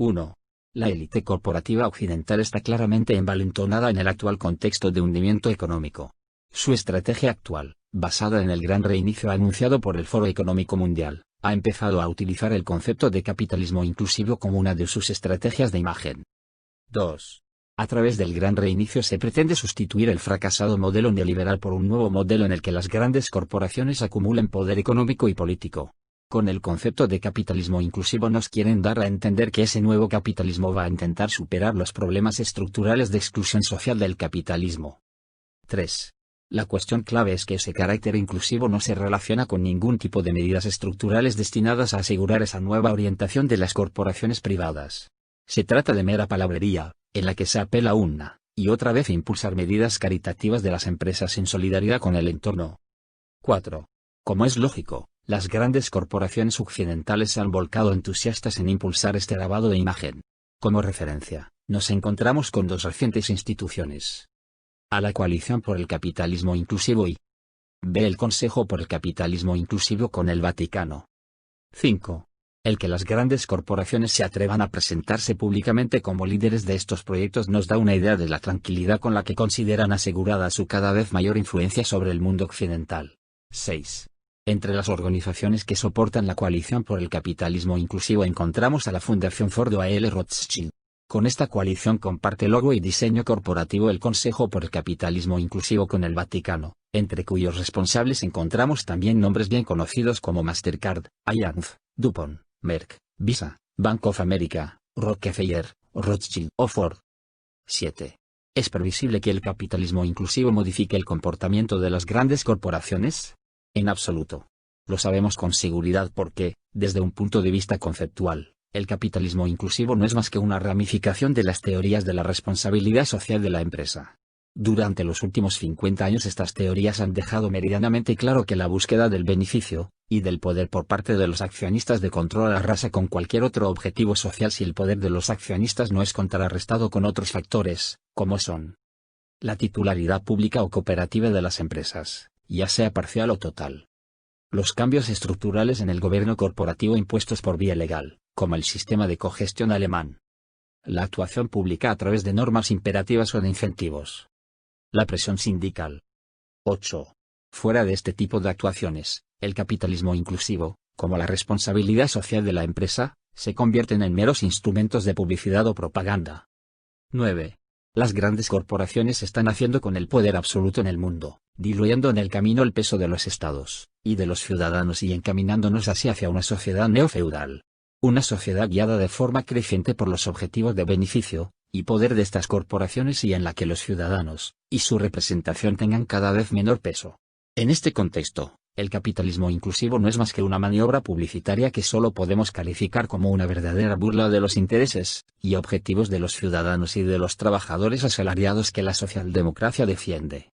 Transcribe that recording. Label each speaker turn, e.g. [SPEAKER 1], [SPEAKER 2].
[SPEAKER 1] 1. La élite corporativa occidental está claramente envalentonada en el actual contexto de hundimiento económico. Su estrategia actual, basada en el gran reinicio anunciado por el Foro Económico Mundial, ha empezado a utilizar el concepto de capitalismo inclusivo como una de sus estrategias de imagen. 2. A través del gran reinicio se pretende sustituir el fracasado modelo neoliberal por un nuevo modelo en el que las grandes corporaciones acumulen poder económico y político. Con el concepto de capitalismo inclusivo nos quieren dar a entender que ese nuevo capitalismo va a intentar superar los problemas estructurales de exclusión social del capitalismo. 3. La cuestión clave es que ese carácter inclusivo no se relaciona con ningún tipo de medidas estructurales destinadas a asegurar esa nueva orientación de las corporaciones privadas. Se trata de mera palabrería, en la que se apela una y otra vez a impulsar medidas caritativas de las empresas en solidaridad con el entorno. 4. Como es lógico, las grandes corporaciones occidentales se han volcado entusiastas en impulsar este lavado de imagen. Como referencia, nos encontramos con dos recientes instituciones. A la Coalición por el Capitalismo Inclusivo y B. el Consejo por el Capitalismo Inclusivo con el Vaticano. 5. El que las grandes corporaciones se atrevan a presentarse públicamente como líderes de estos proyectos nos da una idea de la tranquilidad con la que consideran asegurada su cada vez mayor influencia sobre el mundo occidental. 6. Entre las organizaciones que soportan la Coalición por el Capitalismo Inclusivo encontramos a la Fundación Ford A. L. Rothschild. Con esta coalición comparte logo y diseño corporativo el Consejo por el Capitalismo Inclusivo con el Vaticano, entre cuyos responsables encontramos también nombres bien conocidos como Mastercard, Allianz, DuPont, Merck, Visa, Bank of America, Rockefeller, Rothschild o Ford. 7. ¿Es previsible que el capitalismo inclusivo modifique el comportamiento de las grandes corporaciones? En absoluto. Lo sabemos con seguridad porque, desde un punto de vista conceptual, el capitalismo inclusivo no es más que una ramificación de las teorías de la responsabilidad social de la empresa. Durante los últimos 50 años estas teorías han dejado meridianamente claro que la búsqueda del beneficio y del poder por parte de los accionistas de control arrasa con cualquier otro objetivo social si el poder de los accionistas no es contrarrestado con otros factores, como son la titularidad pública o cooperativa de las empresas, ya sea parcial o total. Los cambios estructurales en el gobierno corporativo impuestos por vía legal, como el sistema de cogestión alemán. La actuación pública a través de normas imperativas o de incentivos. La presión sindical. 8. Fuera de este tipo de actuaciones, el capitalismo inclusivo, como la responsabilidad social de la empresa, se convierten en meros instrumentos de publicidad o propaganda. 9. Las grandes corporaciones están haciendo con el poder absoluto en el mundo, diluyendo en el camino el peso de los estados y de los ciudadanos y encaminándonos así hacia una sociedad neofeudal. Una sociedad guiada de forma creciente por los objetivos de beneficio y poder de estas corporaciones y en la que los ciudadanos y su representación tengan cada vez menor peso. En este contexto, el capitalismo inclusivo no es más que una maniobra publicitaria que solo podemos calificar como una verdadera burla de los intereses y objetivos de los ciudadanos y de los trabajadores asalariados que la socialdemocracia defiende.